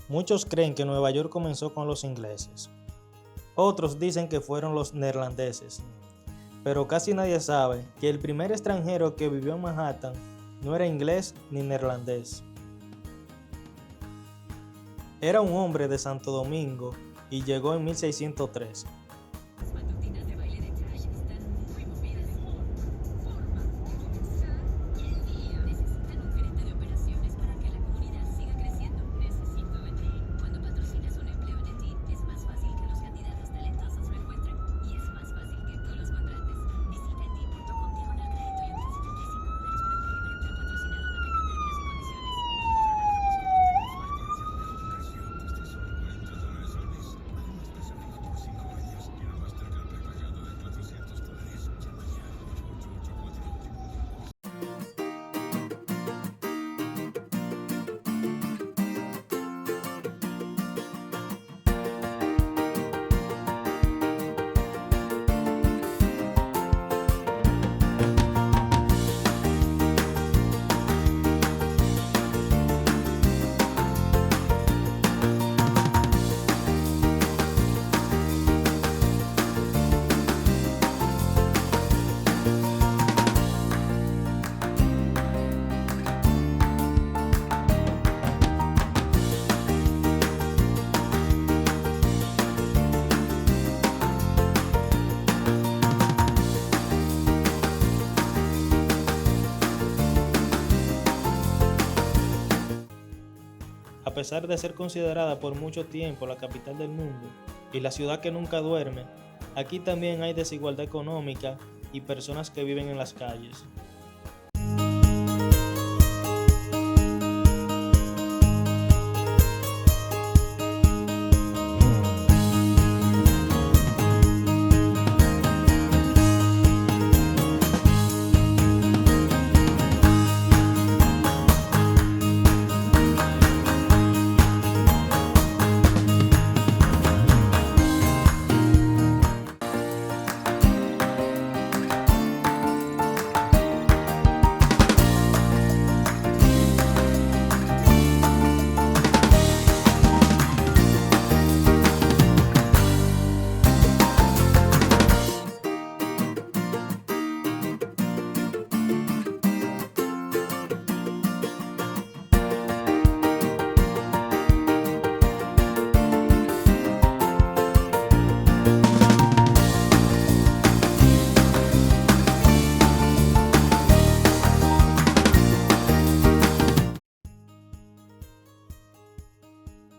Muchos creen que Nueva York comenzó con los ingleses. Otros dicen que fueron los neerlandeses. Pero casi nadie sabe que el primer extranjero que vivió en Manhattan no era inglés ni neerlandés. Era un hombre de Santo Domingo y llegó en 1613. A pesar de ser considerada por mucho tiempo la capital del mundo y la ciudad que nunca duerme, aquí también hay desigualdad económica y personas que viven en las calles.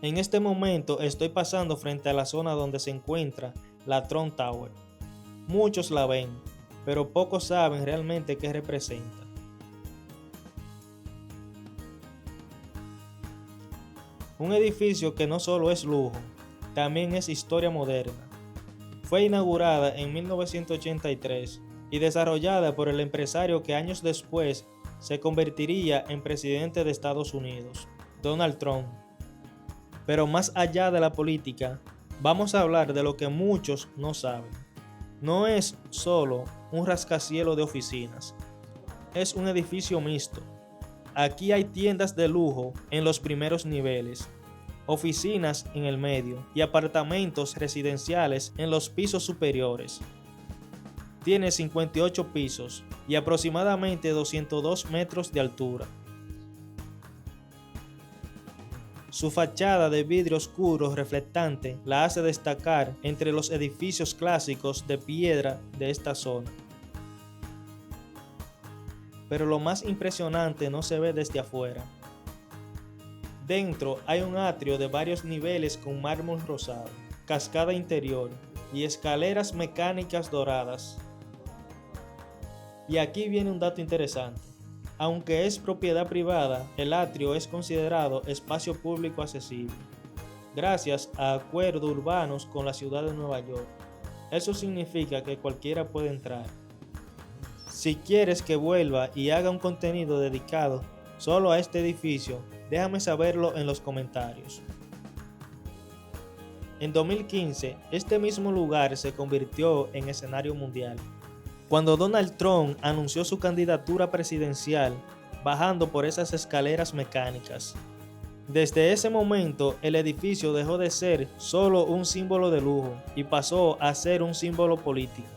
En este momento estoy pasando frente a la zona donde se encuentra la Trump Tower. Muchos la ven, pero pocos saben realmente qué representa. Un edificio que no solo es lujo, también es historia moderna. Fue inaugurada en 1983 y desarrollada por el empresario que años después se convertiría en presidente de Estados Unidos, Donald Trump. Pero más allá de la política, vamos a hablar de lo que muchos no saben. No es solo un rascacielos de oficinas, es un edificio mixto. Aquí hay tiendas de lujo en los primeros niveles, oficinas en el medio y apartamentos residenciales en los pisos superiores. Tiene 58 pisos y aproximadamente 202 metros de altura. Su fachada de vidrio oscuro reflectante la hace destacar entre los edificios clásicos de piedra de esta zona. Pero lo más impresionante no se ve desde afuera. Dentro hay un atrio de varios niveles con mármol rosado, cascada interior y escaleras mecánicas doradas. Y aquí viene un dato interesante. Aunque es propiedad privada, el atrio es considerado espacio público accesible, gracias a acuerdos urbanos con la ciudad de Nueva York. Eso significa que cualquiera puede entrar. Si quieres que vuelva y haga un contenido dedicado solo a este edificio, déjame saberlo en los comentarios. En 2015, este mismo lugar se convirtió en escenario mundial, cuando Donald Trump anunció su candidatura presidencial bajando por esas escaleras mecánicas. Desde ese momento, el edificio dejó de ser solo un símbolo de lujo y pasó a ser un símbolo político.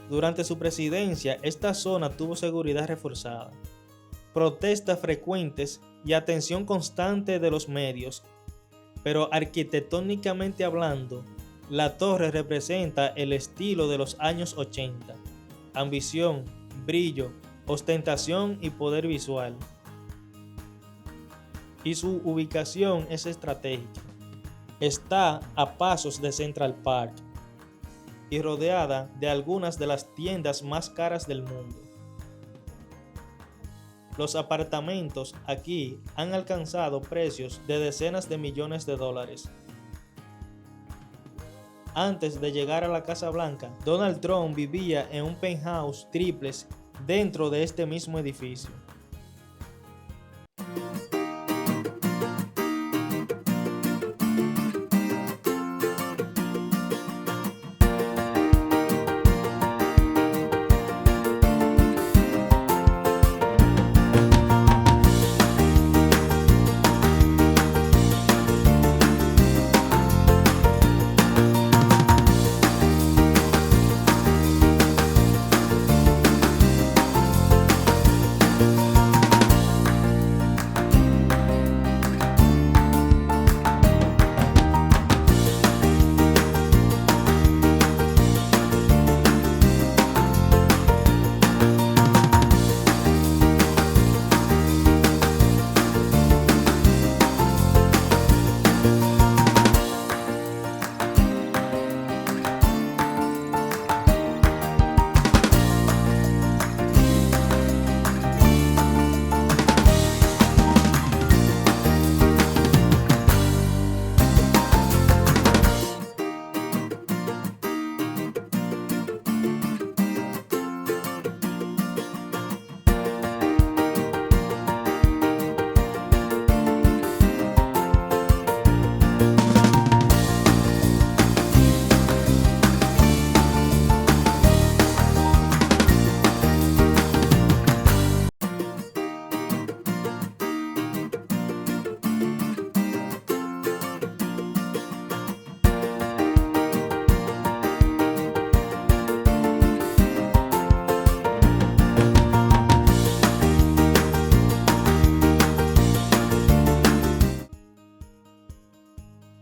Durante su presidencia, esta zona tuvo seguridad reforzada, protestas frecuentes y atención constante de los medios, pero arquitectónicamente hablando, la torre representa el estilo de los años 80, ambición, brillo, ostentación y poder visual. Y su ubicación es estratégica. Está a pasos de Central Park y rodeada de algunas de las tiendas más caras del mundo. Los apartamentos aquí han alcanzado precios de decenas de millones de dólares. Antes de llegar a la Casa Blanca, Donald Trump vivía en un penthouse triplex dentro de este mismo edificio.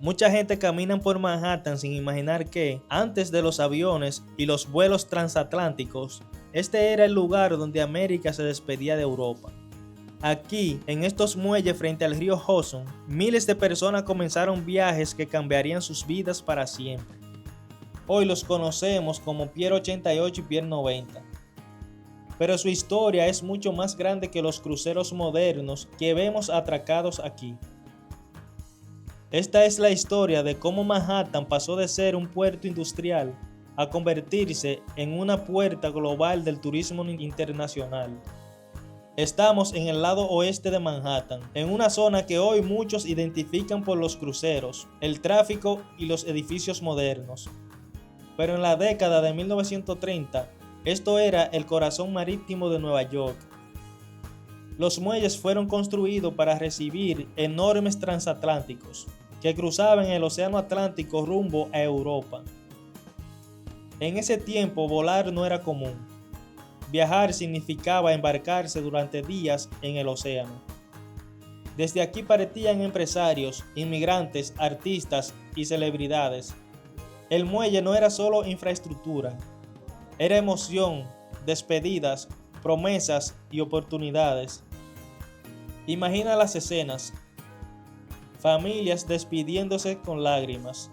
Mucha gente camina por Manhattan sin imaginar que, antes de los aviones y los vuelos transatlánticos, este era el lugar donde América se despedía de Europa. Aquí, en estos muelles frente al río Hudson, miles de personas comenzaron viajes que cambiarían sus vidas para siempre. Hoy los conocemos como Pier 88 y Pier 90. Pero su historia es mucho más grande que los cruceros modernos que vemos atracados aquí. Esta es la historia de cómo Manhattan pasó de ser un puerto industrial a convertirse en una puerta global del turismo internacional. Estamos en el lado oeste de Manhattan, en una zona que hoy muchos identifican por los cruceros, el tráfico y los edificios modernos. Pero en la década de 1930, esto era el corazón marítimo de Nueva York. Los muelles fueron construidos para recibir enormes transatlánticos que cruzaban el océano Atlántico rumbo a Europa. En ese tiempo volar no era común. Viajar significaba embarcarse durante días en el océano. Desde aquí partían empresarios, inmigrantes, artistas y celebridades. El muelle no era solo infraestructura, era emoción, despedidas, promesas y oportunidades. Imagina las escenas: familias despidiéndose con lágrimas,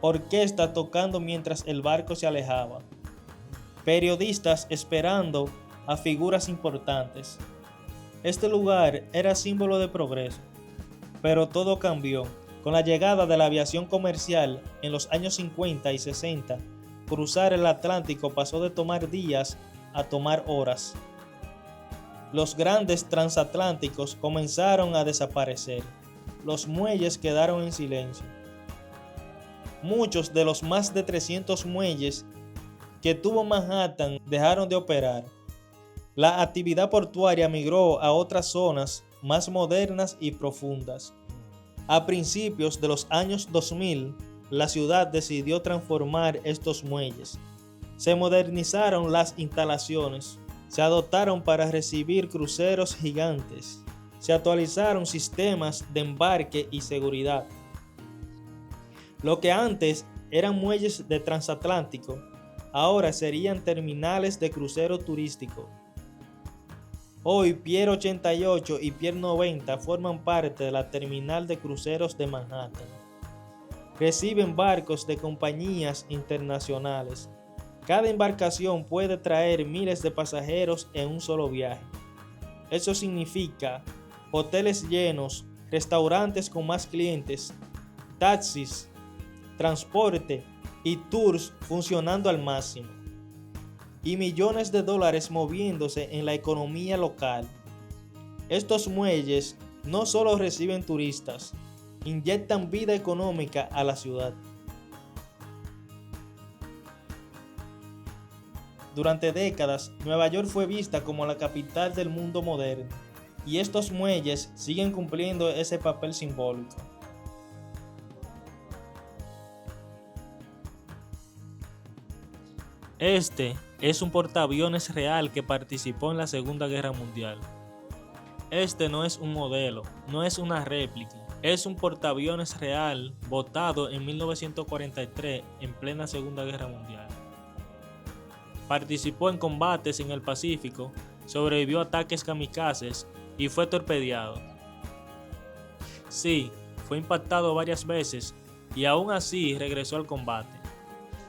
orquesta tocando mientras el barco se alejaba, periodistas esperando a figuras importantes. Este lugar era símbolo de progreso, pero todo cambió. Con la llegada de la aviación comercial en los años 50 y 60, cruzar el Atlántico pasó de tomar días a tomar horas. Los grandes transatlánticos comenzaron a desaparecer. Los muelles quedaron en silencio. Muchos de los más de 300 muelles que tuvo Manhattan dejaron de operar. La actividad portuaria migró a otras zonas más modernas y profundas. A principios de los años 2000, la ciudad decidió transformar estos muelles. Se modernizaron las instalaciones, se adoptaron para recibir cruceros gigantes, se actualizaron sistemas de embarque y seguridad. Lo que antes eran muelles de transatlántico, ahora serían terminales de crucero turístico. Hoy Pier 88 y Pier 90 forman parte de la terminal de cruceros de Manhattan. Reciben barcos de compañías internacionales. Cada embarcación puede traer miles de pasajeros en un solo viaje. Eso significa hoteles llenos, restaurantes con más clientes, taxis, transporte y tours funcionando al máximo. Y millones de dólares moviéndose en la economía local. Estos muelles no solo reciben turistas, inyectan vida económica a la ciudad. Durante décadas, Nueva York fue vista como la capital del mundo moderno, y estos muelles siguen cumpliendo ese papel simbólico. Este es un portaaviones real que participó en la Segunda Guerra Mundial. Este no es un modelo, no es una réplica, es un portaaviones real botado en 1943 en plena Segunda Guerra Mundial. Participó en combates en el Pacífico, sobrevivió a ataques kamikazes y fue torpedeado. Sí, fue impactado varias veces y aún así regresó al combate.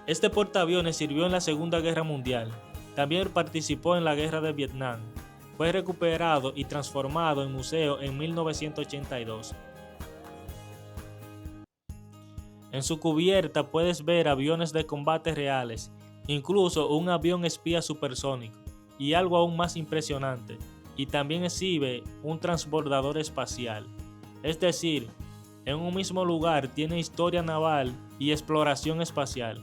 Este portaaviones sirvió en la Segunda Guerra Mundial, también participó en la Guerra de Vietnam, fue recuperado y transformado en museo en 1982. En su cubierta puedes ver aviones de combate reales, incluso un avión espía supersónico, y algo aún más impresionante, y también exhibe un transbordador espacial. Es decir, en un mismo lugar tiene historia naval y exploración espacial.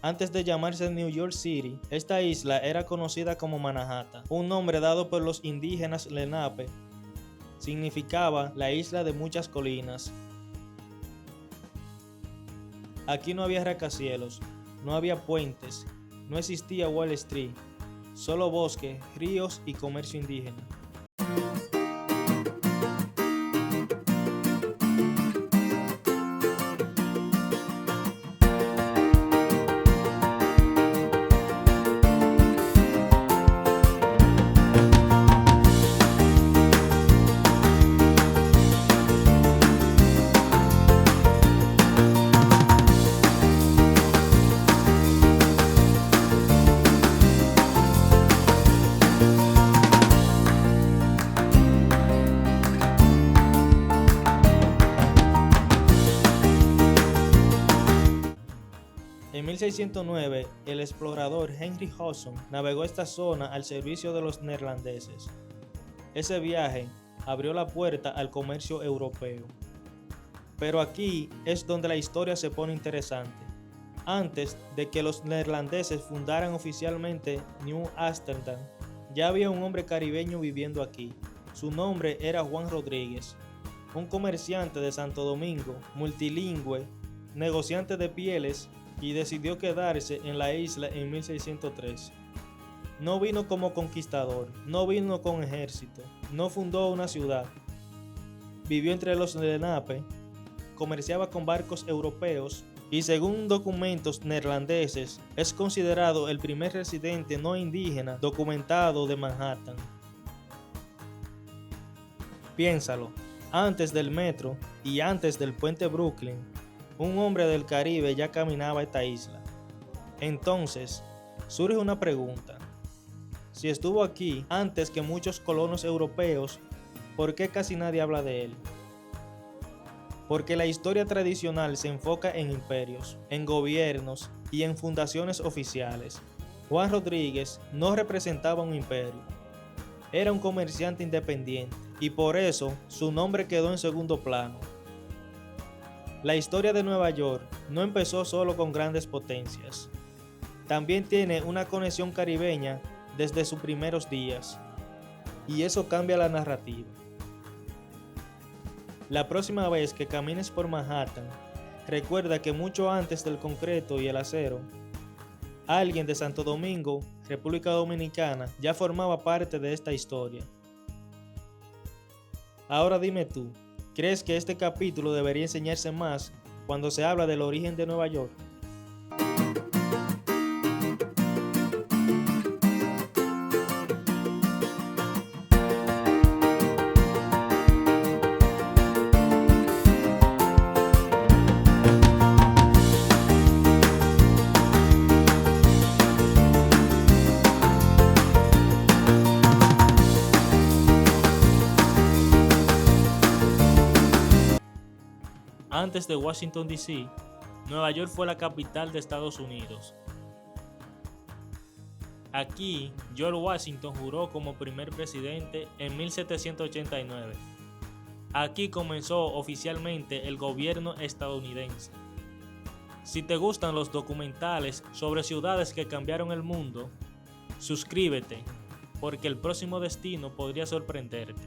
Antes de llamarse New York City, esta isla era conocida como Manhattan, un nombre dado por los indígenas Lenape. Significaba la isla de muchas colinas. Aquí no había rascacielos, no había puentes, no existía Wall Street, solo bosque, ríos y comercio indígena. En 1609, el explorador Henry Hudson navegó esta zona al servicio de los neerlandeses. Ese viaje abrió la puerta al comercio europeo. Pero aquí es donde la historia se pone interesante. Antes de que los neerlandeses fundaran oficialmente New Amsterdam, ya había un hombre caribeño viviendo aquí. Su nombre era Juan Rodríguez, un comerciante de Santo Domingo, multilingüe, negociante de pieles, y decidió quedarse en la isla en 1603. No vino como conquistador, no vino con ejército, no fundó una ciudad. Vivió entre los Lenape, comerciaba con barcos europeos y según documentos neerlandeses es considerado el primer residente no indígena documentado de Manhattan. Piénsalo, antes del metro y antes del puente Brooklyn, un hombre del Caribe ya caminaba esta isla. Entonces, surge una pregunta. Si estuvo aquí antes que muchos colonos europeos, ¿por qué casi nadie habla de él? Porque la historia tradicional se enfoca en imperios, en gobiernos y en fundaciones oficiales. Juan Rodríguez no representaba un imperio, era un comerciante independiente y por eso su nombre quedó en segundo plano. La historia de Nueva York no empezó solo con grandes potencias, también tiene una conexión caribeña desde sus primeros días, y eso cambia la narrativa. La próxima vez que camines por Manhattan, recuerda que mucho antes del concreto y el acero, alguien de Santo Domingo, República Dominicana, ya formaba parte de esta historia. Ahora dime tú, ¿crees que este capítulo debería enseñarse más cuando se habla del origen de Nueva York? Antes de Washington, D.C., Nueva York fue la capital de Estados Unidos. Aquí, George Washington juró como primer presidente en 1789. Aquí comenzó oficialmente el gobierno estadounidense. Si te gustan los documentales sobre ciudades que cambiaron el mundo, suscríbete, porque el próximo destino podría sorprenderte.